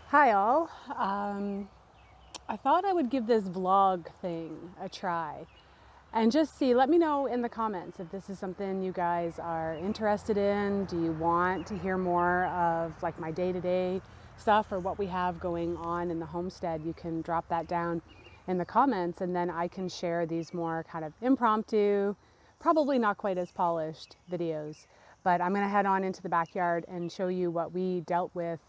Hi all. I thought I would give this vlog thing a try and just see, let me know in the comments if this is something you guys are interested in. Do you want to hear more of like my day-to-day stuff or what we have going on in the homestead? You can drop that down in the comments and then I can share these more kind of impromptu, probably not quite as polished videos. But I'm going to head on into the backyard and show you what we dealt with,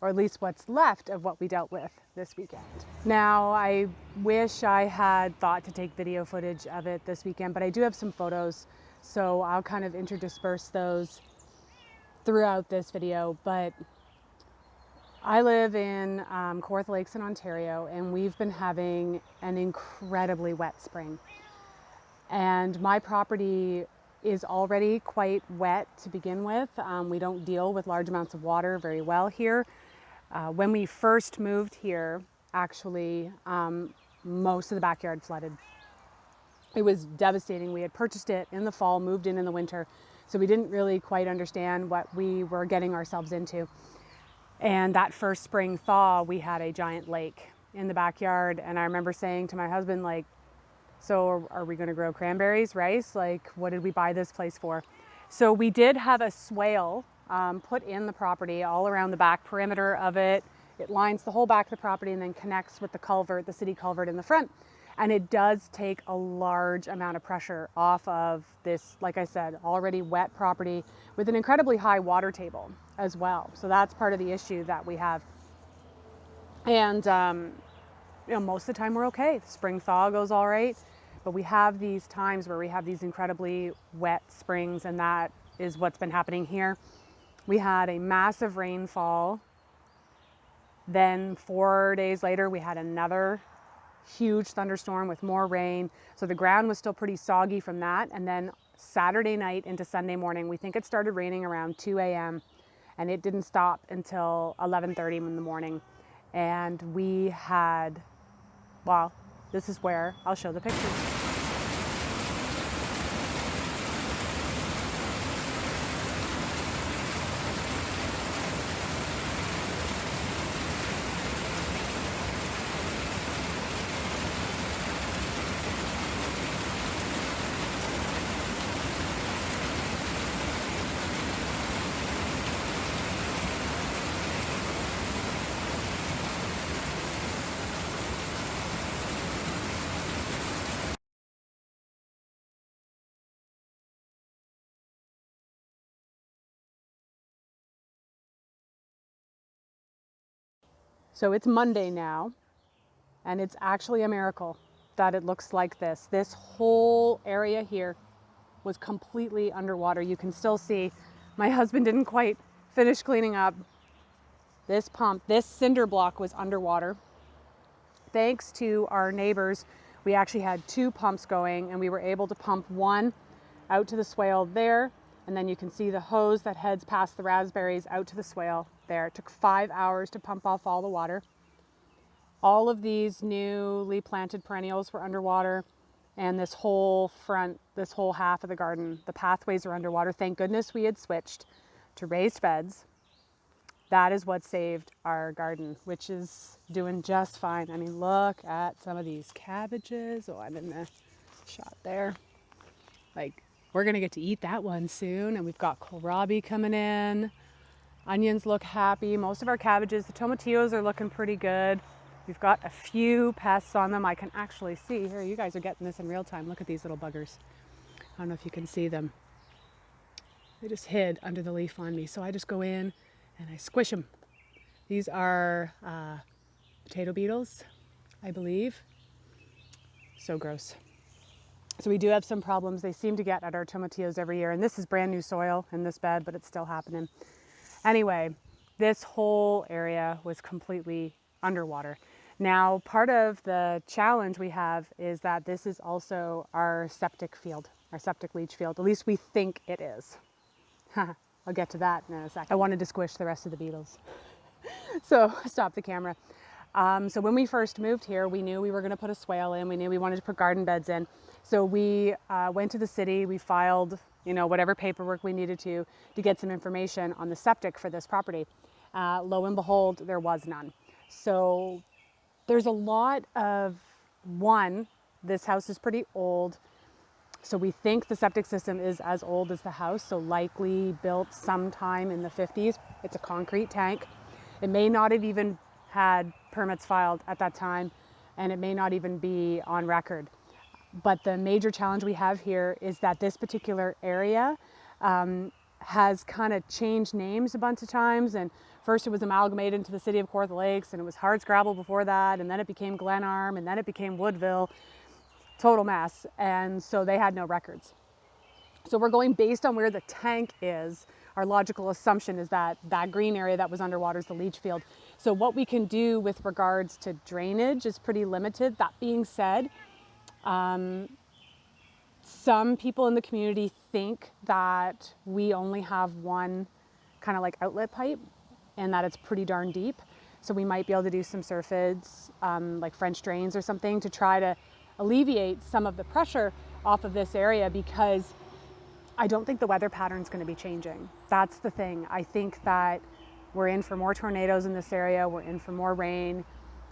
or at least what's left of what we dealt with this weekend. Now, I wish I had thought to take video footage of it this weekend, but I do have some photos, so I'll kind of interdisperse those throughout this video. But I live in Kawartha Lakes in Ontario, and we've been having an incredibly wet spring. And my property is already quite wet to begin with. We don't deal with large amounts of water very well here. When we first moved here, actually, most of the backyard flooded. It was devastating. We had purchased it in the fall, moved in the winter, so we didn't really quite understand what we were getting ourselves into. And that first spring thaw, we had a giant lake in the backyard, and I remember saying to my husband, like, so are we going to grow cranberries, rice? Like, what did we buy this place for? So we did have a swale put in the property all around the back perimeter of it. It lines the whole back of the property and then connects with the culvert, the city culvert in the front. And it does take a large amount of pressure off of this, like I said, already wet property with an incredibly high water table as well. So that's part of the issue that we have. And most of the time we're okay. The spring thaw goes all right. But we have these times where we have these incredibly wet springs, and that is what's been happening here. We had a massive rainfall. Then 4 days later, we had another huge thunderstorm with more rain. So the ground was still pretty soggy from that. And then Saturday night into Sunday morning, we think it started raining around 2 a.m. and it didn't stop until 11:30 in the morning. And we had, well, this is where I'll show the pictures. So it's Monday now, and it's actually a miracle that it looks like this. This whole area here was completely underwater. You can still see my husband didn't quite finish cleaning up. This pump, this cinder block was underwater. Thanks to our neighbors, we actually had two pumps going, and we were able to pump one out to the swale there, and then you can see the hose that heads past the raspberries out to the swale there. It took 5 hours to pump off all the water. All of these newly planted perennials were underwater, and this whole front, this whole half of the garden, the pathways are underwater. Thank goodness we had switched to raised beds. That is what saved our garden, which is doing just fine. I mean, look at some of these cabbages. Oh, I'm in the shot there. Like, we're gonna get to eat that one soon. And we've got kohlrabi coming in. Onions look happy. Most of our cabbages, the tomatillos are looking pretty good. We've got a few pests on them. I can actually see here. You guys are getting this in real time. Look at these little buggers. I don't know if you can see them. They just hid under the leaf on me. So I just go in and I squish them. These are potato beetles, I believe. So gross. So we do have some problems they seem to get at our tomatillos every year. And this is brand new soil in this bed, but it's still happening. Anyway, this whole area was completely underwater. Now, part of the challenge we have is that this is also our septic field, our septic leach field. At least we think it is. I'll get to that in a second. I wanted to squish the rest of the beetles. So stop the camera. So when we first moved here, we knew we were going to put a swale in. We knew we wanted to put garden beds in. So we went to the city. We filed, whatever paperwork we needed to get some information on the septic for this property. Lo and behold, there was none. So there's a lot of, one, this house is pretty old. So we think the septic system is as old as the house, so likely built sometime in the 50s. It's a concrete tank. It may not have even had permits filed at that time, and it may not even be on record. But the major challenge we have here is that this particular area has kind of changed names a bunch of times. And first it was amalgamated into the city of Kawartha Lakes, and it was Hardscrabble before that, and then it became Glenarm, and then it became Woodville. Total mess. And so they had no records. So we're going based on where the tank is. Our logical assumption is that that green area that was underwater is the leach field. So what we can do with regards to drainage is pretty limited. That being said, some people in the community think that we only have one kind of like outlet pipe and that it's pretty darn deep. So we might be able to do some surfids, like French drains or something, to try to alleviate some of the pressure off of this area, because I don't think the weather pattern is going to be changing. That's the thing. I think that we're in for more tornadoes in this area. We're in for more rain.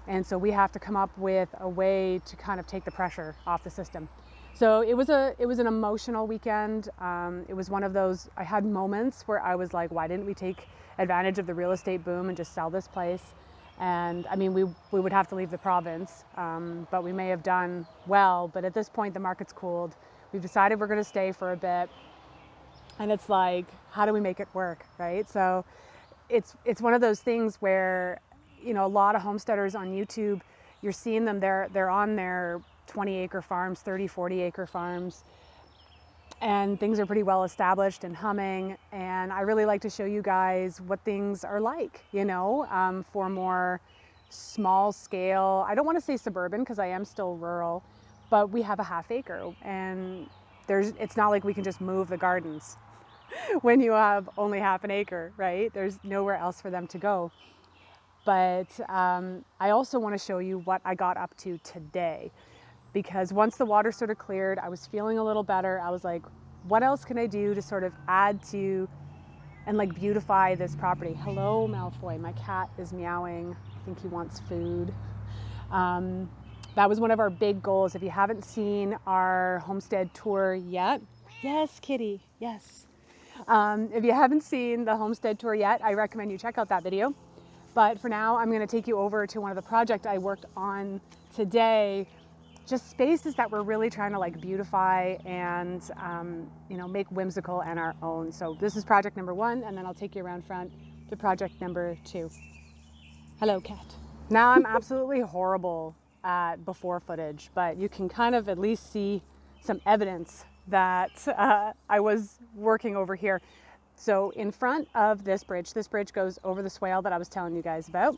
And so we have to come up with a way to kind of take the pressure off the system. So it was an emotional weekend. It was one of those, I had moments where I was like, why didn't we take advantage of the real estate boom and just sell this place? And I mean, we would have to leave the province, but we may have done well. But at this point, the market's cooled. We've decided we're going to stay for a bit. And it's like, how do we make it work, right? So it's one of those things where, you know, a lot of homesteaders on YouTube, you're seeing them, they're on their 20-acre farms, 30, 40-acre farms. And things are pretty well established and humming. And I really like to show you guys what things are like, you know, for more small scale. I don't want to say suburban because I am still rural, but we have a half acre, and it's not like we can just move the gardens when you have only half an acre, right? There's nowhere else for them to go. But I also want to show you what I got up to today. Because once the water sort of cleared, I was feeling a little better. I was like, what else can I do to sort of add to and like beautify this property? Hello, Malfoy. My cat is meowing. I think he wants food. That was one of our big goals. If you haven't seen our homestead tour yet, yes, kitty, yes. If you haven't seen the homestead tour yet, I recommend you check out that video. But for now, I'm going to take you over to one of the projects I worked on today. Just spaces that we're really trying to like beautify and, you know, make whimsical and our own. So this is project number 1, and then I'll take you around front to project number 2. Hello, cat. Now I'm absolutely horrible at before footage, but you can kind of at least see some evidence that I was working over here. So in front of this bridge goes over the swale that I was telling you guys about.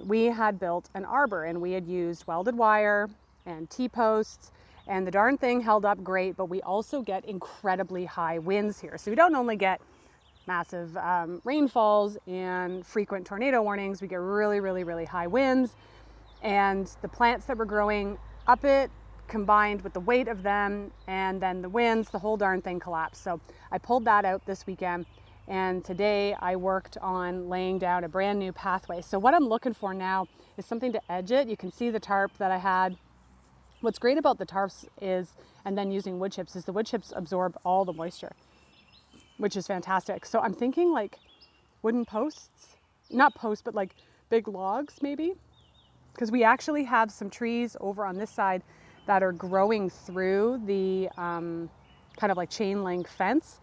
We had built an arbor, and we had used welded wire and T-posts, and the darn thing held up great, but we also get incredibly high winds here. So we don't only get massive rainfalls and frequent tornado warnings, we get really, really, really high winds. And the plants that were growing up it, combined with the weight of them and then the winds, the whole darn thing collapsed. So I pulled that out this weekend, and today I worked on laying down a brand new pathway. So what I'm looking for now is something to edge it. You can see the tarp that I had. What's great about the tarps is, and then using wood chips, is the wood chips absorb all the moisture, which is fantastic. So I'm thinking like wooden posts, not posts, but like big logs maybe, because we actually have some trees over on this side that are growing through the kind of like chain link fence,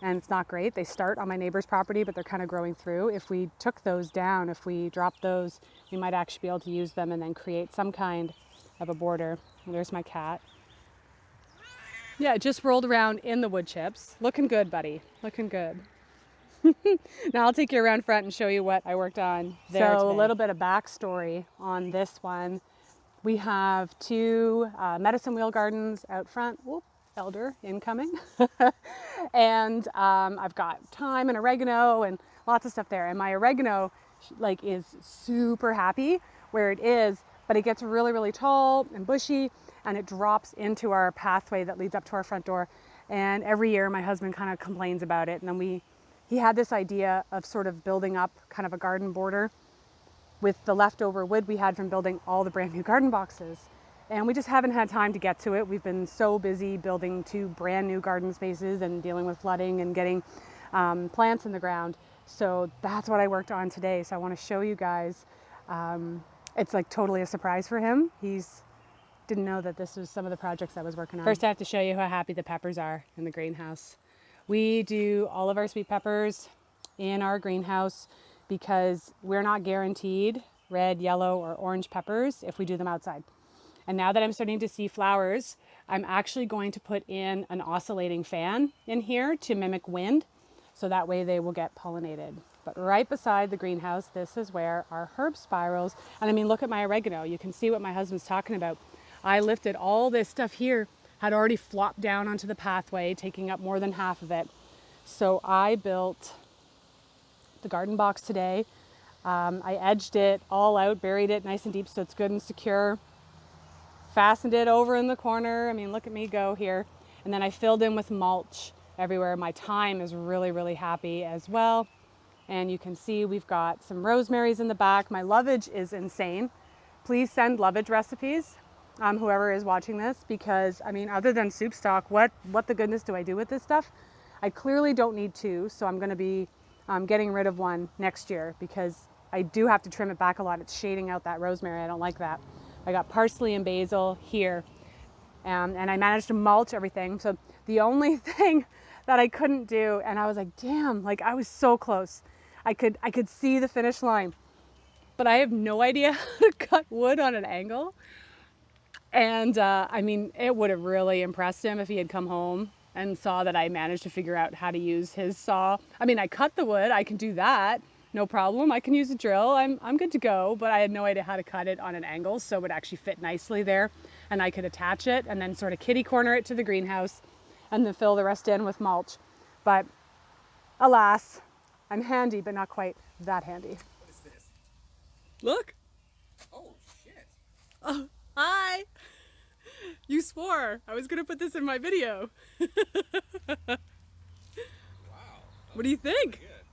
and it's not great. They start on my neighbor's property, but they're kind of growing through. If we took those down, if we dropped those, we might actually be able to use them and then create some kind of a border. And there's my cat. Yeah, it just rolled around in the wood chips. Looking good, buddy. Looking good. Now I'll take you around front and show you what I worked on there today. A little bit of backstory on this one. We have 2 medicine wheel gardens out front. Whoop, elder incoming. And I've got thyme and oregano and lots of stuff there. And my oregano like is super happy where it is, but it gets really, really tall and bushy, and it drops into our pathway that leads up to our front door. And every year my husband kind of complains about it, and then we he had this idea of sort of building up kind of a garden border with the leftover wood we had from building all the brand new garden boxes. And we just haven't had time to get to it. We've been so busy building 2 brand new garden spaces and dealing with flooding and getting plants in the ground. So that's what I worked on today. So I want to show you guys. It's like totally a surprise for him. He's didn't know that this was some of the projects I was working on. First, I have to show you how happy the peppers are in the greenhouse. We do all of our sweet peppers in our greenhouse because we're not guaranteed red, yellow, or orange peppers if we do them outside. And now that I'm starting to see flowers, I'm actually going to put in an oscillating fan in here to mimic wind, so that way they will get pollinated. But right beside the greenhouse, this is where our herb spirals, and I mean, look at my oregano. You can see what my husband's talking about. I lifted all this stuff here, had already flopped down onto the pathway, taking up more than half of it. So I built the garden box today. I edged it all out, buried it nice and deep so it's good and secure. Fastened it over in the corner. I mean, look at me go here. And then I filled in with mulch everywhere. My thyme is really, really happy as well. And you can see we've got some rosemaries in the back. My lovage is insane. Please send lovage recipes, whoever is watching this, because I mean, other than soup stock, what the goodness do I do with this stuff? I clearly don't need 2, so I'm going to be getting rid of 1 next year because I do have to trim it back a lot. It's shading out that rosemary. I don't like that. I got parsley and basil here, and I managed to mulch everything. So the only thing that I couldn't do, and I was like, damn, like I was so close. I could see the finish line, but I have no idea how to cut wood on an angle. And I mean, it would have really impressed him if he had come home and saw that I managed to figure out how to use his saw. I mean, I cut the wood, I can do that, no problem. I can use a drill, I'm good to go, but I had no idea how to cut it on an angle so it would actually fit nicely there, and I could attach it and then sort of kitty corner it to the greenhouse and then fill the rest in with mulch. But alas, I'm handy, but not quite that handy. What is this? Look. Oh, shit. Oh, hi. You swore I was going to put this in my video. Wow. What do you think? Good.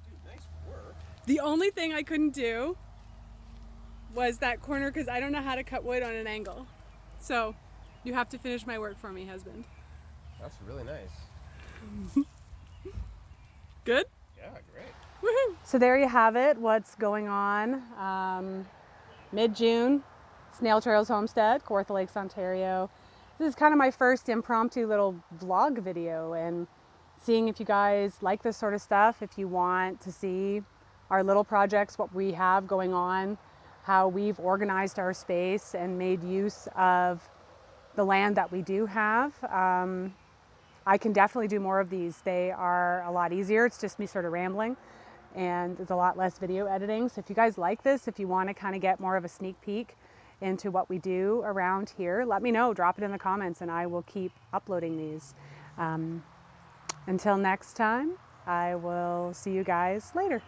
Dude, nice work. The only thing I couldn't do was that corner because I don't know how to cut wood on an angle. So you have to finish my work for me, husband. That's really nice. Good? Yeah, great. Woohoo! So there you have it, what's going on. Mid-June, Snail Trails Homestead, Kawartha Lakes, Ontario. This is kind of my first impromptu little vlog video, and seeing if you guys like this sort of stuff, if you want to see our little projects, what we have going on, how we've organized our space and made use of the land that we do have. I can definitely do more of these. They are a lot easier. It's just me sort of rambling, and there's a lot less video editing. So if you guys like this, if you want to kind of get more of a sneak peek into what we do around here, let me know, drop it in the comments, and I will keep uploading these. Until next time, I will see you guys later.